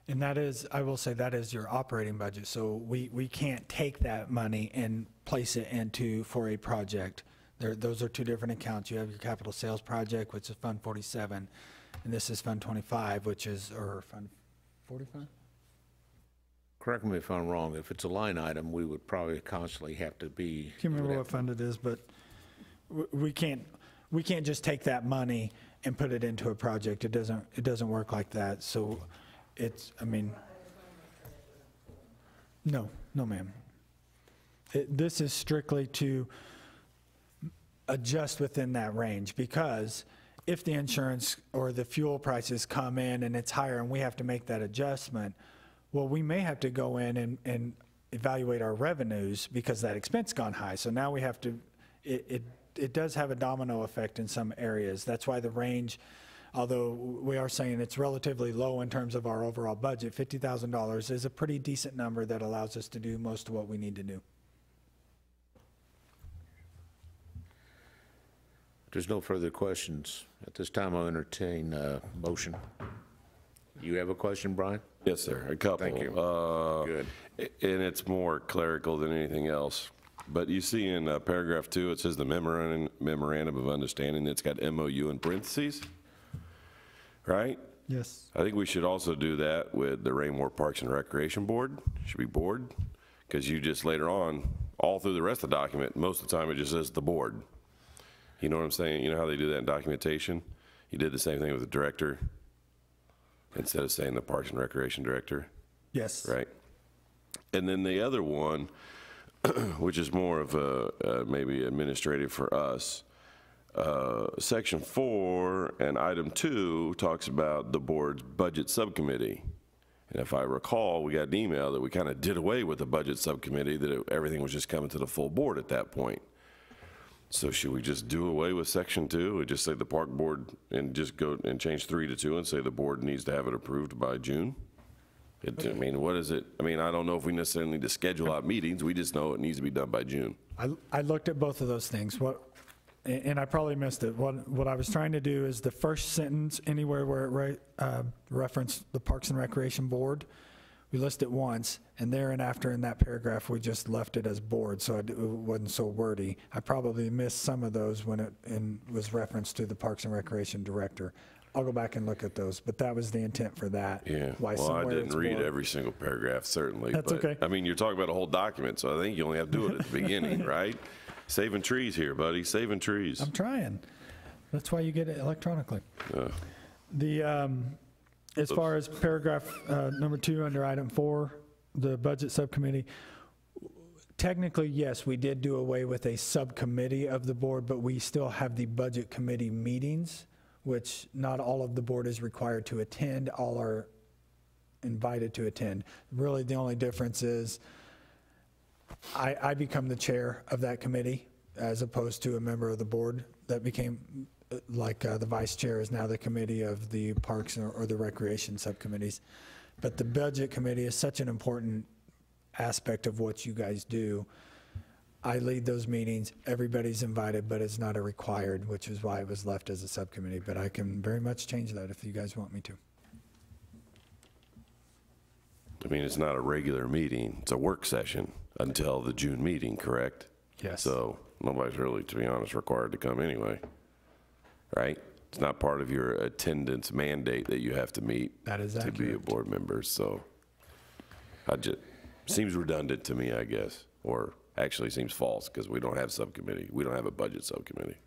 And that is, I will say, that is your operating budget. So we can't take that money and place it into for a project. Those are two different accounts. You have your capital sales project, which is Fund 47, and this is Fund 25, which is, or Fund 45? correct me if I'm wrong, if it's a line item, we would probably constantly have to be. Can't remember what fund it is, but we can't just take that money and put it into a project. It doesn't work like that. So it's, I mean, no, ma'am. This is strictly to adjust within that range, because if the insurance or the fuel prices come in and it's higher and we have to make that adjustment, well, we may have to go in and evaluate our revenues because that expense gone high. So now we have to, it does have a domino effect in some areas. That's why the range, although we are saying it's relatively low in terms of our overall budget, $50,000 is a pretty decent number that allows us to do most of what we need to do. If there's no further questions, at this time I'll entertain a motion. You have a question, Brian? Yes, sir, a couple. Thank you. Good. And it's more clerical than anything else. But you see in paragraph 2, it says the memorandum of understanding, it's got MOU in parentheses, right? Yes. I think we should also do that with the Raymore Parks and Recreation Board. Should be board, because you just later on, all through the rest of the document, most of the time it just says the board. You know what I'm saying? You know how they do that in documentation? You did the same thing with the director, instead of saying the Parks and Recreation Director, Yes. right? And then the other one, which is more of a maybe administrative for us, Section 4 and Item 2 talks about the board's budget subcommittee. And if I recall, we got an email that we kind of did away with the budget subcommittee, that everything was just coming to the full board at that point. So should we just do away with section 2 and just say the park board and just go and change 3 to 2 and say the board needs to have it approved by June? I mean, what is it? I mean, I don't know if we necessarily need to schedule out meetings. We just know it needs to be done by June. I looked at both of those things. And I probably missed it. What I was trying to do is the first sentence, anywhere where it referenced the Parks and Recreation Board, we list it once, and there and after in that paragraph, we just left it as board, so it wasn't so wordy. I probably missed some of those when it was referenced to the Parks and Recreation Director. I'll go back and look at those, but that was the intent for that. Yeah, Why well, I somewhere didn't it's read board. every single paragraph, certainly. That's but, okay. I mean, you're talking about a whole document, so I think you only have to do it at the beginning, right? Saving trees here, buddy, saving trees. I'm trying. That's why you get it electronically. As far as paragraph number 2 under item 4, the budget subcommittee, technically, yes, we did do away with a subcommittee of the board, but we still have the budget committee meetings, which not all of the board is required to attend. All are invited to attend. Really, the only difference is I become the chair of that committee as opposed to a member of the board that became the vice chair is now the committee of the parks or the recreation subcommittees. But the budget committee is such an important aspect of what you guys do. I lead those meetings. Everybody's invited, but it's not a required, which is why it was left as a subcommittee. But I can very much change that if you guys want me to. I mean, it's not a regular meeting. It's a work session until the June meeting, correct? Yes. So nobody's really, to be honest, required to come anyway, right? It's not part of your attendance mandate that you have to meet That is to be a accurate. board member. So seems redundant to me, I guess, or actually seems false because we don't have subcommittee. We don't have a budget subcommittee.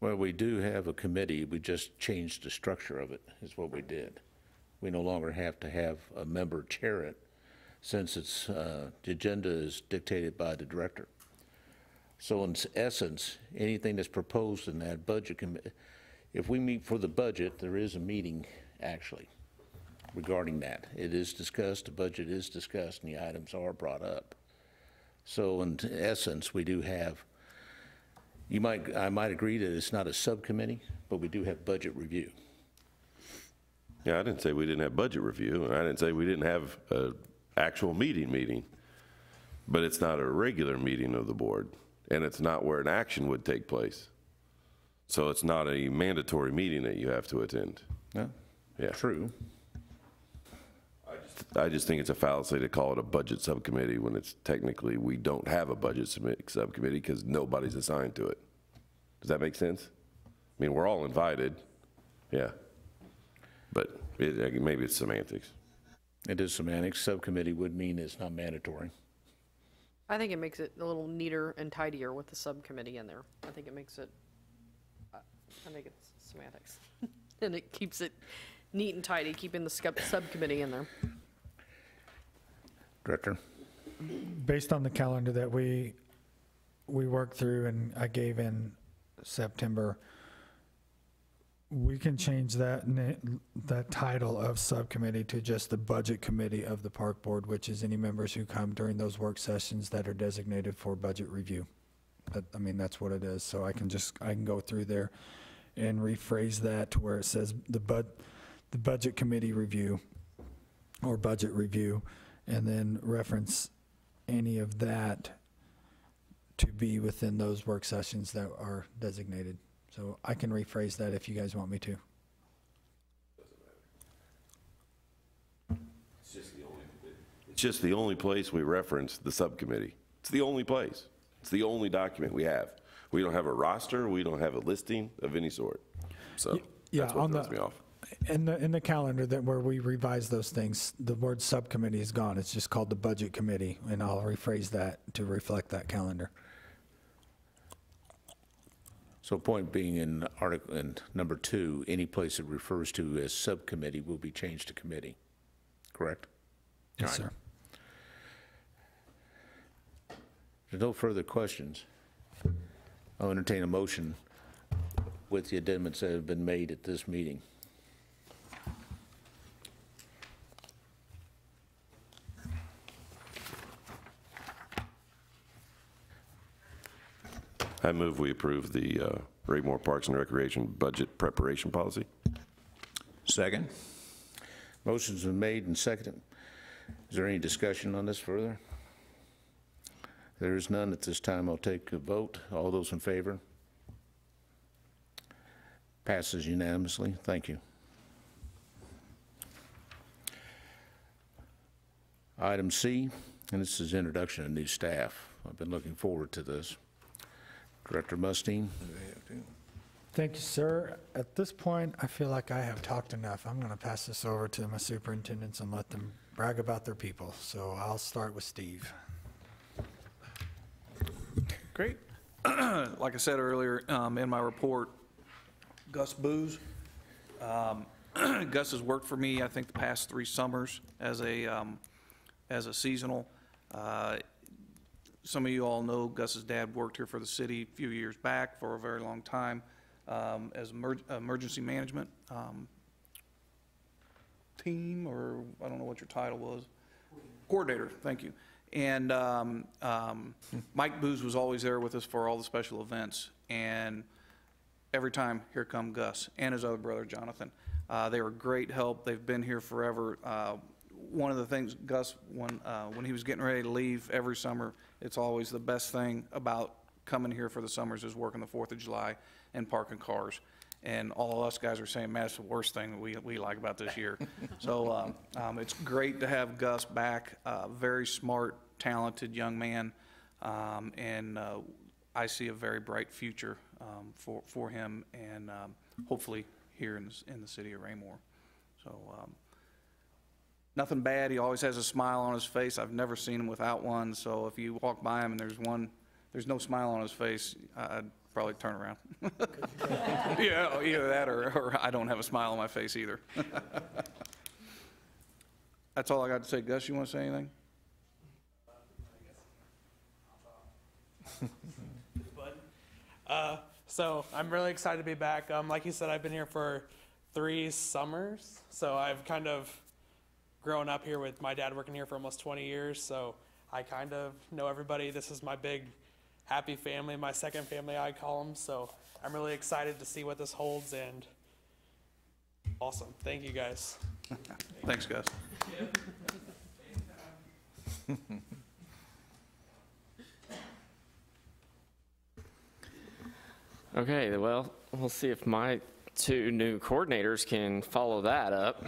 Well, we do have a committee, we just changed the structure of it, is what we did. We no longer have to have a member chair it, since it's, the agenda is dictated by the director. So in essence, anything that's proposed in that budget committee, if we meet for the budget, there is a meeting, actually, regarding that. It is discussed, the budget is discussed, and the items are brought up. So in essence, we do have, I might agree that it's not a subcommittee, but we do have budget review. Yeah, I didn't say we didn't have budget review, and I didn't say we didn't have an actual meeting, but it's not a regular meeting of the board, and it's not where an action would take place. So it's not a mandatory meeting that you have to attend. No? Yeah. True. I just think it's a fallacy to call it a budget subcommittee when it's technically, we don't have a budget subcommittee because nobody's assigned to it. Does that make sense? I mean, we're all invited, yeah. But maybe it's semantics. It is semantics. Subcommittee would mean it's not mandatory. I think it makes it a little neater and tidier with the subcommittee in there. I think it's semantics. And it keeps it neat and tidy, keeping the subcommittee in there. Director? Based on the calendar that we worked through and I gave in September, we can change that title of subcommittee to just the budget committee of the park board, which is any members who come during those work sessions that are designated for budget review. I mean, that's what it is. So I can go through there and rephrase that to where it says the budget committee review or budget review, and then reference any of that to be within those work sessions that are designated. So I can rephrase that if you guys want me to. It's just the only place we reference the subcommittee. It's the only place. It's the only document we have. We don't have a roster. We don't have a listing of any sort. So Yeah, that's what on throws me off. In the calendar that where we revise those things, the word subcommittee is gone. It's just called the budget committee, and I'll rephrase that to reflect that calendar. So point being in number 2, any place it refers to as subcommittee will be changed to committee, correct? Yes, sir. There's no further questions. I'll entertain a motion with the amendments that have been made at this meeting. I move we approve the Raymore Parks and Recreation budget preparation policy. Second? Motion's been made and seconded. Is there any discussion on this further? There is none at this time. I'll take a vote. All those in favor? Passes unanimously. Thank you. Item C, and this is introduction of new staff. I've been looking forward to this. Director Mustine. Thank you, sir. At this point, I feel like I have talked enough. I'm going to pass this over to my superintendents and let them brag about their people. So I'll start with Steve. Great. Like I said earlier, in my report, Gus Booz. Gus has worked for me, I think, the past 3 summers as a seasonal. Some of you all know Gus's dad worked here for the city a few years back for a very long time as emergency management team, or I don't know what your title was. Coordinator, thank you. And Mike Booz was always there with us for all the special events. And every time, here come Gus and his other brother, Jonathan. They were great help. They've been here forever. One of the things, Gus, when he was getting ready to leave every summer, it's always the best thing about coming here for the summers is working the 4th of July and parking cars. And all of us guys are saying, man, it's the worst thing we like about this year. So it's great to have Gus back. Very smart, talented young man. And I see a very bright future for him and hopefully here in the city of Raymore. So nothing bad. He always has a smile on his face. I've never seen him without one. So if you walk by him and there's no smile on his face, I'd probably turn around. Yeah, either that or I don't have a smile on my face either. That's all I got to say. Gus, you want to say anything? So I'm really excited to be back. Like you said, I've been here for 3 summers, so I've kind of grown up here with my dad working here for almost 20 years, so I kind of know everybody. This is my big happy family, my second family I call them, so I'm really excited to see what this holds, and awesome. Thank you, guys. Thanks, Gus. Okay, well, we'll see if my 2 new coordinators can follow that up.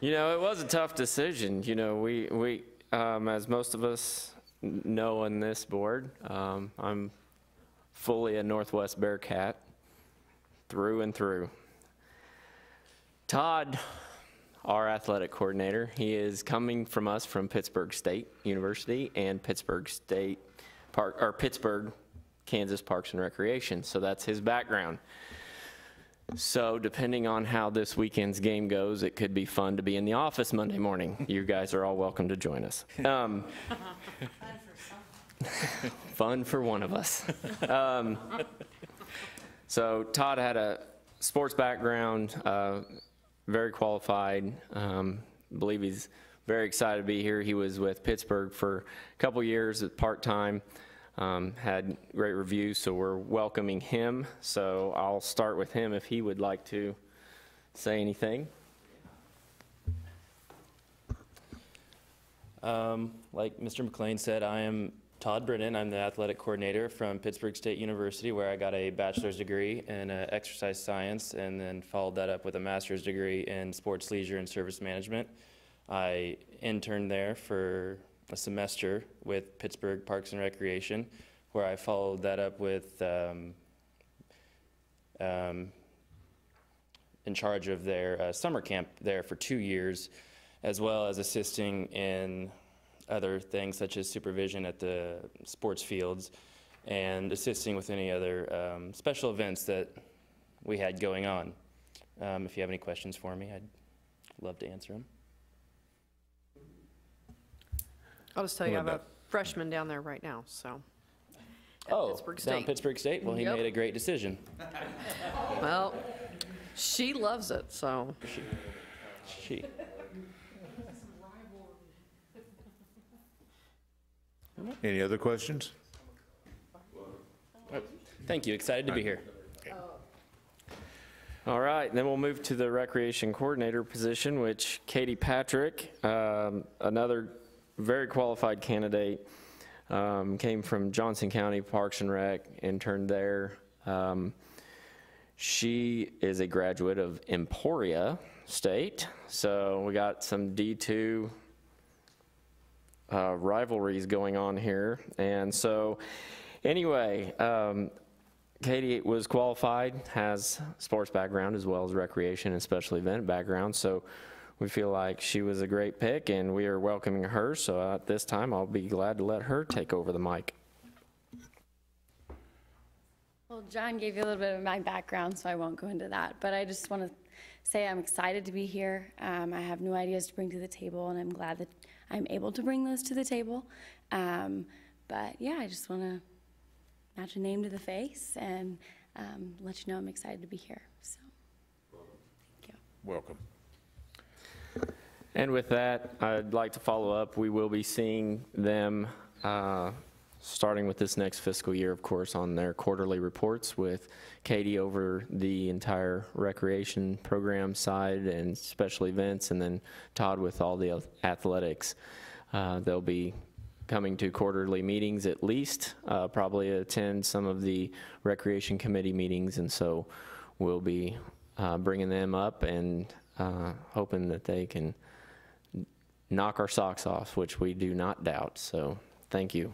You know, it was a tough decision. You know, we as most of us know on this board, I'm fully a Northwest Bearcat through and through. Todd, our athletic coordinator, he is coming from us from Pittsburg State University and Pittsburg, Kansas Parks and Recreation. So that's his background. So depending on how this weekend's game goes, it could be fun to be in the office Monday morning. You guys are all welcome to join us. Fun for one of us. So Todd had a sports background, very qualified. Believe he's very excited to be here. He was with Pittsburgh for a couple years at part-time. Had great reviews, so we're welcoming him. So I'll start with him if he would like to say anything. Like Mr. McLean said, I am Todd Brennan. I'm the athletic coordinator from Pittsburg State University, where I got a bachelor's degree in exercise science and then followed that up with a master's degree in sports, leisure, and service management. I interned there for a semester with Pittsburgh Parks and Recreation, where I followed that up with in charge of their summer camp there for 2 years, as well as assisting in other things such as supervision at the sports fields and assisting with any other special events that we had going on. If you have any questions for me, I'd love to answer them. I'll just tell you, I have a freshman down there right now, so. Oh, Pittsburgh down State. Pittsburgh State? Well, he Yep. made a great decision. Well, she loves it, so. She. Any other questions? Thank you. Excited to be here. All right, then we'll move to the recreation coordinator position, which Katie Patrick, another very qualified candidate, came from Johnson County Parks and Rec, interned there. She is a graduate of Emporia State, so we got some D2 rivalries going on here. And so anyway, Katie was qualified, has sports background as well as recreation and special event background, so we feel like she was a great pick and we are welcoming her. So at this time, I'll be glad to let her take over the mic. Well, John gave you a little bit of my background, so I won't go into that, but I just want to say I'm excited to be here. I have new ideas to bring to the table, and I'm glad that I'm able to bring those to the table. But yeah, I just want to match a name to the face and let you know I'm excited to be here. So, thank you. Welcome. And with that, I'd like to follow up. We will be seeing them starting with this next fiscal year, of course, on their quarterly reports with Katie over the entire recreation program side and special events, and then Todd with all the athletics. They'll be coming to quarterly meetings at least, probably attend some of the recreation committee meetings, and so we'll be bringing them up and hoping that they can knock our socks off, which we do not doubt. So thank you.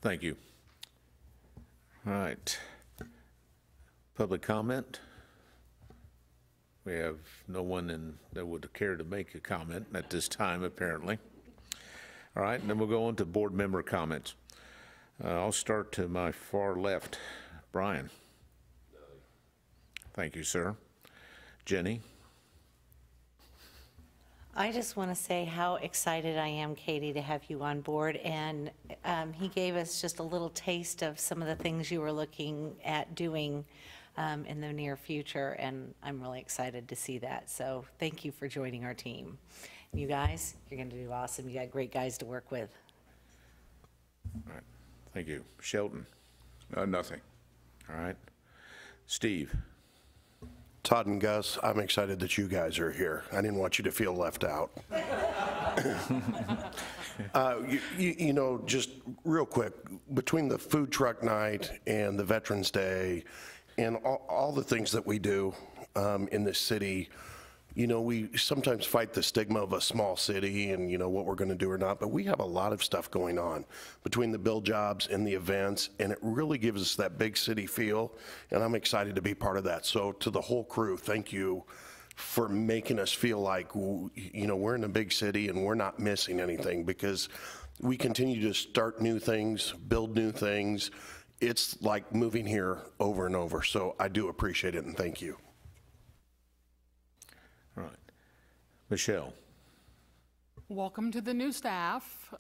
Thank you. All right. Public comment? We have no one that would care to make a comment at this time, apparently. All right, and then we'll go on to board member comments. I'll start to my far left. Brian. Thank you, sir. Jenny. I just want to say how excited I am, Katie, to have you on board. And he gave us just a little taste of some of the things you were looking at doing in the near future, and I'm really excited to see that. So thank you for joining our team. You guys, you're going to do awesome. You got great guys to work with. All right. Thank you. Shelton. Nothing. All right. Steve. Todd and Gus, I'm excited that you guys are here. I didn't want you to feel left out. You know, just real quick, between the food truck night and the Veterans Day and all the things that we do in this city, you know, we sometimes fight the stigma of a small city and, you know, what we're going to do or not, but we have a lot of stuff going on between the build jobs and the events, and it really gives us that big city feel, and I'm excited to be part of that. So to the whole crew, thank you for making us feel like, you know, we're in a big city and we're not missing anything, because we continue to start new things, build new things. It's like moving here over and over. So I do appreciate it, and thank you. All right. Michelle. Welcome to the new staff.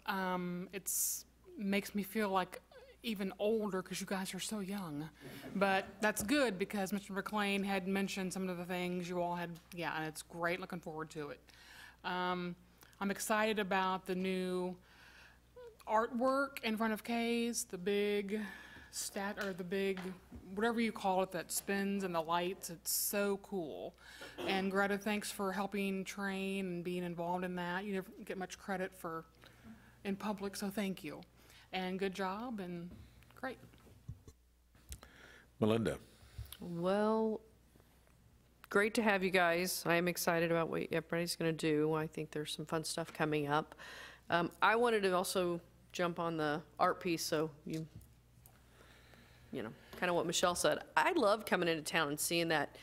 It's makes me feel like even older because you guys are so young. But that's good because Mr. McLean had mentioned some of the things you all had, yeah, and it's great. Looking forward to it. I'm excited about the new artwork in front of Kay's, the big the big, whatever you call it, that spins and the lights. It's so cool. And Greta, thanks for helping train and being involved in that. You never get much credit for in public, so thank you. And good job and great. Melinda. Well, great to have you guys. I am excited about what everybody's going to do. I think there's some fun stuff coming up. I wanted to also jump on the art piece, so you know, kind of what Michelle said. I love coming into town and seeing that,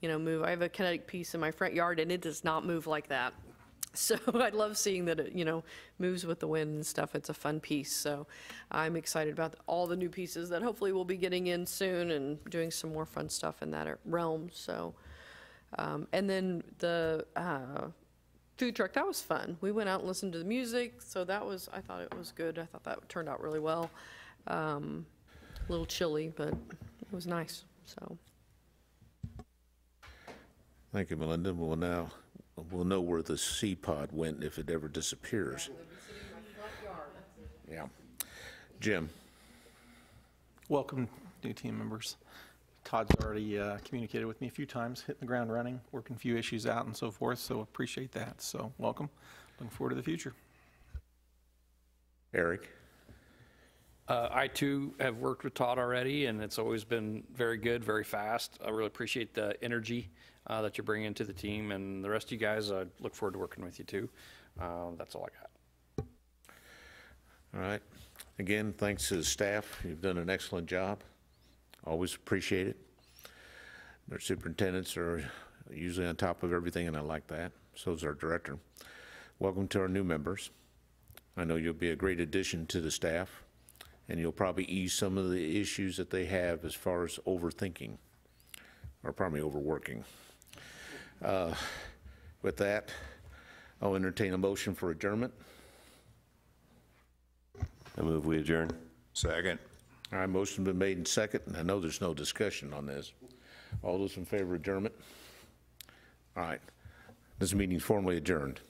you know, move. I have a kinetic piece in my front yard, and it does not move like that. So I love seeing that it, you know, moves with the wind and stuff. It's a fun piece. So I'm excited about all the new pieces that hopefully we'll be getting in soon and doing some more fun stuff in that realm. So, and then the food truck, that was fun. We went out and listened to the music. So that was, I thought it was good. I thought that turned out really well. A little chilly, but it was nice. So. Thank you, Melinda. We'll know where the sea pod went if it ever disappears. Yeah. Jim. welcome new team members. Todd's already communicated with me a few times, hitting the ground running, working a few issues out and so forth, so appreciate that. So welcome. Looking forward to the future. Eric? I too have worked with Todd already, and it's always been very good, very fast. I really appreciate the energy that you're bringing to the team, and the rest of you guys, I look forward to working with you too. That's all I got. All right. Again, thanks to the staff. You've done an excellent job. Always appreciate it. Our superintendents are usually on top of everything, and I like that. So is our director. Welcome to our new members. I know you'll be a great addition to the staff, and you'll probably ease some of the issues that they have as far as overthinking, or probably overworking. With that, I'll entertain a motion for adjournment. I move we adjourn. Second. All right, motion been made and second, and I know there's no discussion on this. All those in favor of adjournment? All right, this meeting's formally adjourned.